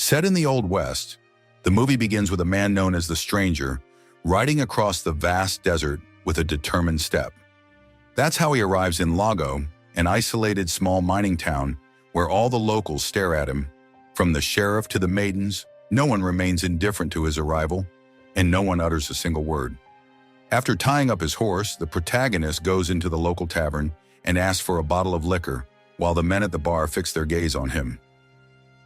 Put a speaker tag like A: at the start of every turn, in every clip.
A: Set in the Old West, the movie begins with a man known as the Stranger riding across the vast desert with a determined step. That's how he arrives in Lago, an isolated small mining town where all the locals stare at him. From the sheriff to the maidens, no one remains indifferent to his arrival, and no one utters a single word. After tying up his horse, the protagonist goes into the local tavern and asks for a bottle of liquor, while the men at the bar fix their gaze on him.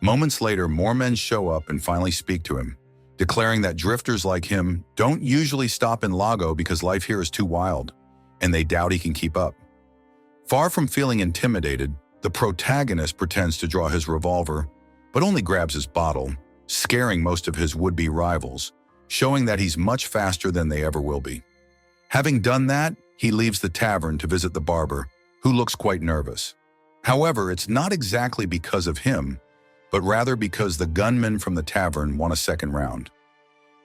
A: Moments later, more men show up and finally speak to him, declaring that drifters like him don't usually stop in Lago because life here is too wild, and they doubt he can keep up. Far from feeling intimidated, the protagonist pretends to draw his revolver, but only grabs his bottle, scaring most of his would-be rivals, showing that he's much faster than they ever will be. Having done that, he leaves the tavern to visit the barber, who looks quite nervous. However, it's not exactly because of him, but rather because the gunmen from the tavern want a second round.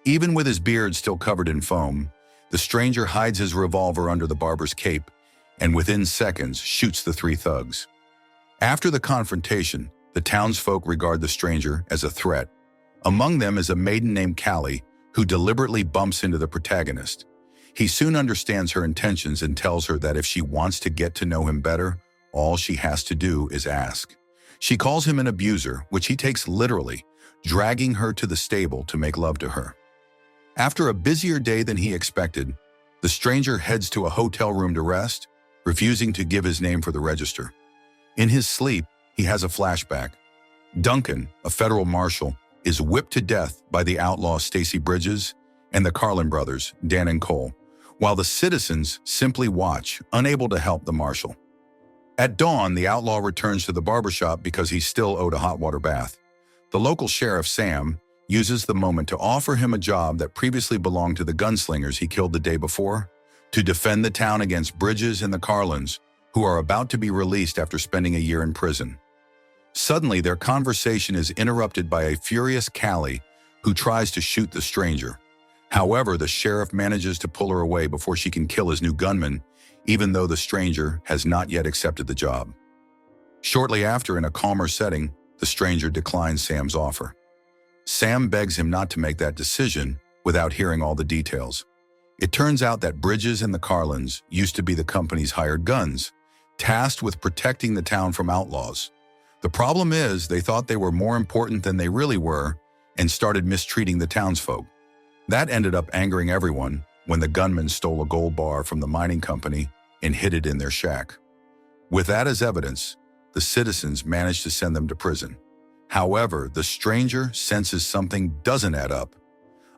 A: Even with his beard still covered in foam, the Stranger hides his revolver under the barber's cape and within seconds shoots the three thugs. After the confrontation, the townsfolk regard the Stranger as a threat. Among them is a maiden named Callie, who deliberately bumps into the protagonist. He soon understands her intentions and tells her that if she wants to get to know him better, all she has to do is ask. She calls him an abuser, which he takes literally, dragging her to the stable to make love to her. After a busier day than he expected, the Stranger heads to a hotel room to rest, refusing to give his name for the register. In his sleep, he has a flashback. Duncan, a federal marshal, is whipped to death by the outlaws Stacy Bridges and the Carlin brothers, Dan and Cole, while the citizens simply watch, unable to help the marshal. At dawn, the outlaw returns to the barbershop because he's still owed a hot water bath. The local sheriff, Sam, uses the moment to offer him a job that previously belonged to the gunslingers he killed the day before, to defend the town against Bridges and the Carlins, who are about to be released after spending a year in prison. Suddenly, their conversation is interrupted by a furious Callie who tries to shoot the Stranger. However, the sheriff manages to pull her away before she can kill his new gunman, even though the Stranger has not yet accepted the job. Shortly after, in a calmer setting, the Stranger declines Sam's offer. Sam begs him not to make that decision without hearing all the details. It turns out that Bridges and the Carlins used to be the company's hired guns, tasked with protecting the town from outlaws. The problem is they thought they were more important than they really were and started mistreating the townsfolk. That ended up angering everyone when the gunmen stole a gold bar from the mining company and hid it in their shack. With that as evidence, the citizens managed to send them to prison. However, the Stranger senses something doesn't add up.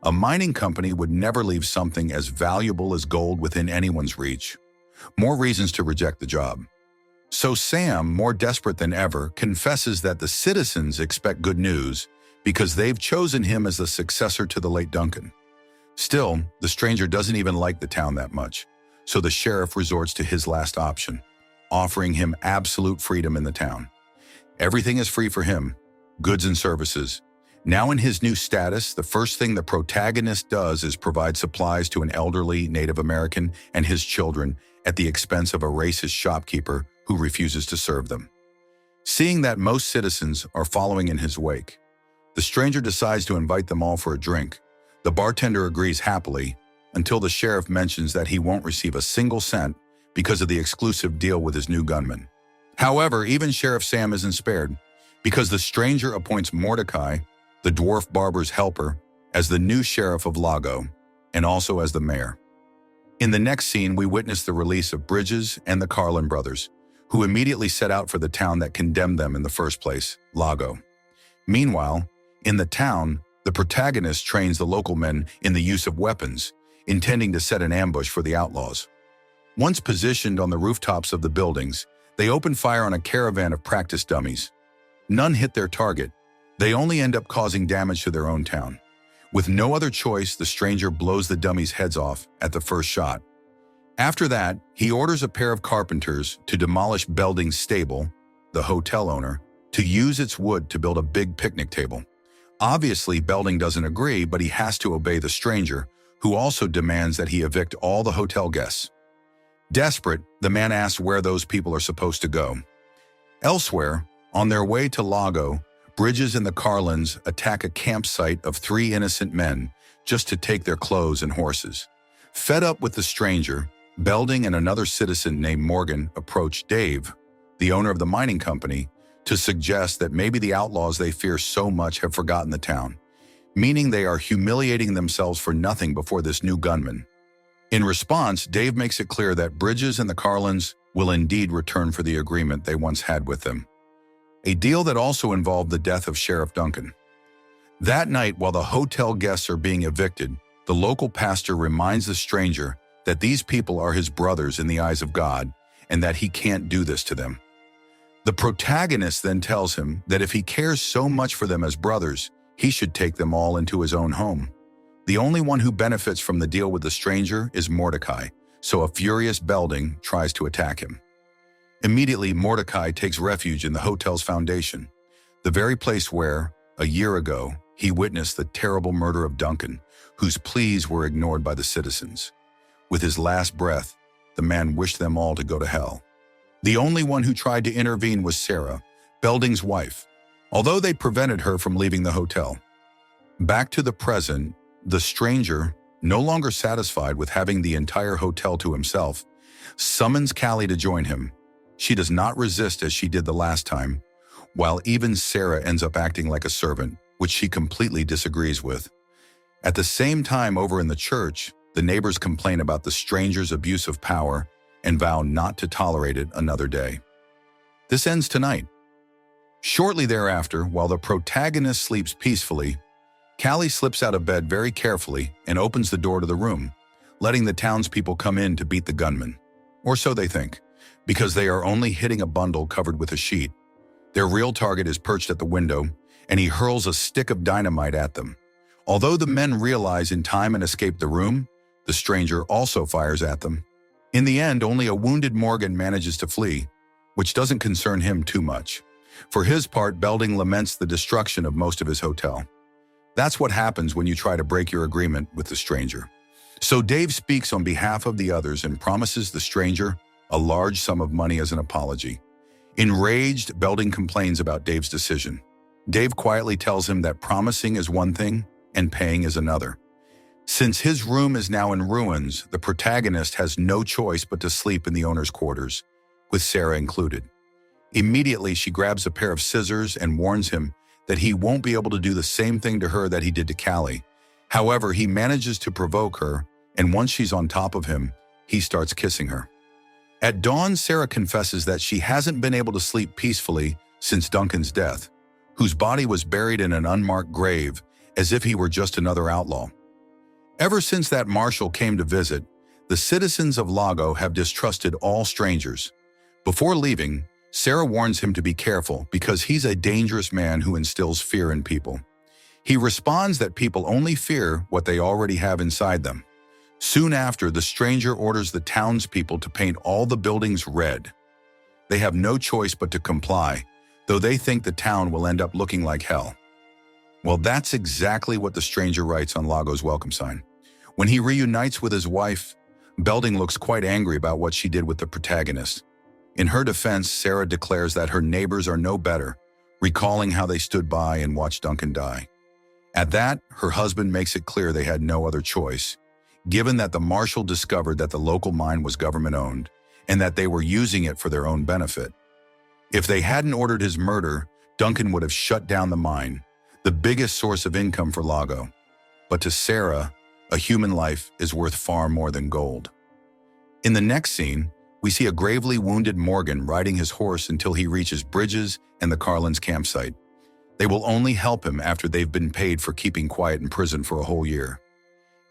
A: A mining company would never leave something as valuable as gold within anyone's reach. More reasons to reject the job. So Sam, more desperate than ever, confesses that the citizens expect good news because they've chosen him as the successor to the late Duncan. Still, the Stranger doesn't even like the town that much, so the sheriff resorts to his last option, offering him absolute freedom in the town. Everything is free for him, goods and services. Now in his new status, the first thing the protagonist does is provide supplies to an elderly Native American and his children at the expense of a racist shopkeeper who refuses to serve them. Seeing that most citizens are following in his wake, the Stranger decides to invite them all for a drink. The bartender agrees happily until the sheriff mentions that he won't receive a single cent because of the exclusive deal with his new gunman. However, even Sheriff Sam isn't spared because the Stranger appoints Mordecai, the dwarf barber's helper, as the new sheriff of Lago and also as the mayor. In the next scene, we witness the release of Bridges and the Carlin brothers, who immediately set out for the town that condemned them in the first place, Lago. Meanwhile, in the town, the protagonist trains the local men in the use of weapons, intending to set an ambush for the outlaws. Once positioned on the rooftops of the buildings, they open fire on a caravan of practice dummies. None hit their target. They only end up causing damage to their own town. With no other choice, the Stranger blows the dummies' heads off at the first shot. After that, he orders a pair of carpenters to demolish Belding's stable, the hotel owner, to use its wood to build a big picnic table. Obviously, Belding doesn't agree, but he has to obey the Stranger, who also demands that he evict all the hotel guests. Desperate, the man asks where those people are supposed to go. Elsewhere, on their way to Lago, Bridges and the Carlins attack a campsite of 3 innocent men just to take their clothes and horses. Fed up with the stranger, Belding and another citizen named Morgan approach Dave, the owner of the mining company, to suggest that maybe the outlaws they fear so much have forgotten the town, meaning they are humiliating themselves for nothing before this new gunman. In response, Dave makes it clear that Bridges and the Carlins will indeed return for the agreement they once had with them, a deal that also involved the death of Sheriff Duncan. That night, while the hotel guests are being evicted, the local pastor reminds the stranger that these people are his brothers in the eyes of God and that he can't do this to them. The protagonist then tells him that if he cares so much for them as brothers, he should take them all into his own home. The only one who benefits from the deal with the stranger is Mordecai, so a furious Belding tries to attack him. Immediately, Mordecai takes refuge in the hotel's foundation, the very place where, a year ago, he witnessed the terrible murder of Duncan, whose pleas were ignored by the citizens. With his last breath, the man wished them all to go to hell. The only one who tried to intervene was Sarah, Belding's wife, although they prevented her from leaving the hotel. Back to the present, the stranger, no longer satisfied with having the entire hotel to himself, summons Callie to join him. She does not resist as she did the last time, while even Sarah ends up acting like a servant, which she completely disagrees with. At the same time, over in the church, the neighbors complain about the stranger's abuse of power and vow not to tolerate it another day. This ends tonight. Shortly thereafter, while the protagonist sleeps peacefully, Callie slips out of bed very carefully and opens the door to the room, letting the townspeople come in to beat the gunman. Or so they think, because they are only hitting a bundle covered with a sheet. Their real target is perched at the window, and he hurls a stick of dynamite at them. Although the men realize in time and escape the room, the stranger also fires at them. In the end, only a wounded Morgan manages to flee, which doesn't concern him too much. For his part, Belding laments the destruction of most of his hotel. That's what happens when you try to break your agreement with the stranger. So Dave speaks on behalf of the others and promises the stranger a large sum of money as an apology. Enraged, Belding complains about Dave's decision. Dave quietly tells him that promising is one thing and paying is another. Since his room is now in ruins, the protagonist has no choice but to sleep in the owner's quarters, with Sarah included. Immediately, she grabs a pair of scissors and warns him that he won't be able to do the same thing to her that he did to Callie. However, he manages to provoke her, and once she's on top of him, he starts kissing her. At dawn, Sarah confesses that she hasn't been able to sleep peacefully since Duncan's death, whose body was buried in an unmarked grave as if he were just another outlaw. Ever since that marshal came to visit, the citizens of Lago have distrusted all strangers. Before leaving, Sarah warns him to be careful because he's a dangerous man who instills fear in people. He responds that people only fear what they already have inside them. Soon after, the stranger orders the townspeople to paint all the buildings red. They have no choice but to comply, though they think the town will end up looking like hell. Well, that's exactly what the stranger writes on Lago's welcome sign. When he reunites with his wife, Belding looks quite angry about what she did with the protagonist. In her defense, Sarah declares that her neighbors are no better, recalling how they stood by and watched Duncan die. At that, her husband makes it clear they had no other choice, given that the marshal discovered that the local mine was government-owned and that they were using it for their own benefit. If they hadn't ordered his murder, Duncan would have shut down the mine, the biggest source of income for Lago. But to Sarah, a human life is worth far more than gold. In the next scene, we see a gravely wounded Morgan riding his horse until he reaches Bridges and the Carlins' campsite. They will only help him after they've been paid for keeping quiet in prison for a whole year.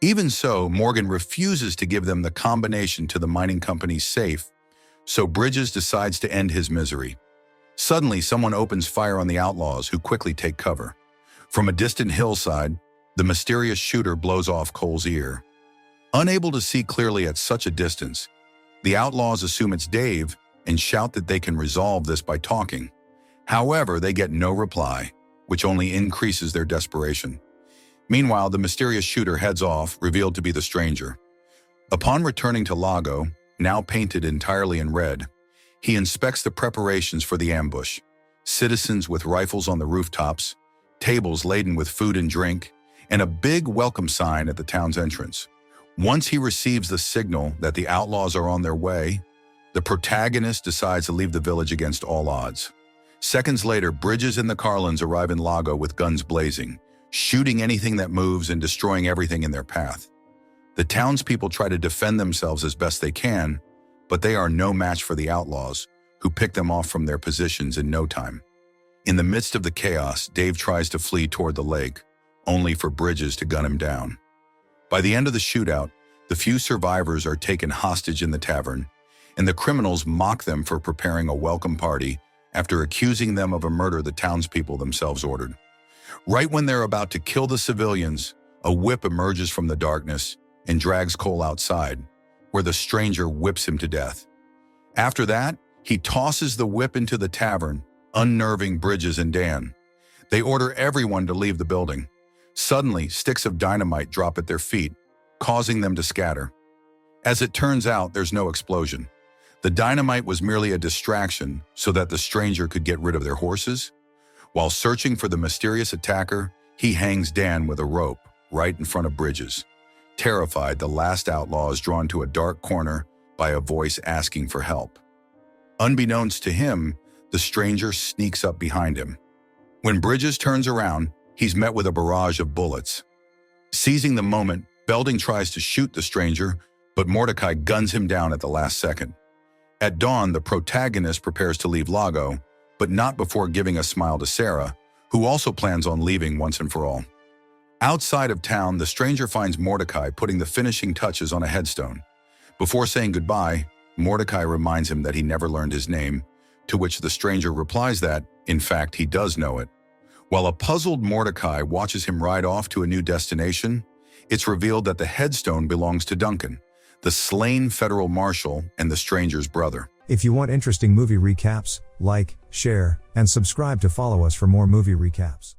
A: Even so, Morgan refuses to give them the combination to the mining company's safe, so Bridges decides to end his misery. Suddenly, someone opens fire on the outlaws, who quickly take cover. From a distant hillside, the mysterious shooter blows off Cole's ear. Unable to see clearly at such a distance, the outlaws assume it's Dave and shout that they can resolve this by talking. However, they get no reply, which only increases their desperation. Meanwhile, the mysterious shooter heads off, revealed to be the stranger. Upon returning to Lago, now painted entirely in red, he inspects the preparations for the ambush. citizens with rifles on the rooftops, tables laden with food and drink, and a big welcome sign at the town's entrance. Once he receives the signal that the outlaws are on their way, the protagonist decides to leave the village against all odds. Seconds later, Bridges and the Carlins arrive in Lago with guns blazing, shooting anything that moves and destroying everything in their path. The townspeople try to defend themselves as best they can, but they are no match for the outlaws, who pick them off from their positions in no time. In the midst of the chaos, Dave tries to flee toward the lake, only for Bridges to gun him down. By the end of the shootout, the few survivors are taken hostage in the tavern, and the criminals mock them for preparing a welcome party after accusing them of a murder the townspeople themselves ordered. Right when they're about to kill the civilians, a whip emerges from the darkness and drags Cole outside, where the stranger whips him to death. After that, he tosses the whip into the tavern, unnerving Bridges and Dan. They order everyone to leave the building. Suddenly, sticks of dynamite drop at their feet, causing them to scatter. As it turns out, there's no explosion. The dynamite was merely a distraction so that the stranger could get rid of their horses. While searching for the mysterious attacker, he hangs Dan with a rope right in front of Bridges. Terrified, the last outlaw is drawn to a dark corner by a voice asking for help. Unbeknownst to him, the stranger sneaks up behind him. When Bridges turns around, he's met with a barrage of bullets. Seizing the moment, Belding tries to shoot the stranger, but Mordecai guns him down at the last second. At dawn, the protagonist prepares to leave Lago, but not before giving a smile to Sarah, who also plans on leaving once and for all. Outside of town, the stranger finds Mordecai putting the finishing touches on a headstone. Before saying goodbye, Mordecai reminds him that he never learned his name, to which the stranger replies that, in fact, he does know it. While a puzzled Mordecai watches him ride off to a new destination, it's revealed that the headstone belongs to Duncan, the slain federal marshal and the stranger's brother.
B: If you want interesting movie recaps, like, share, and subscribe to follow us for more movie recaps.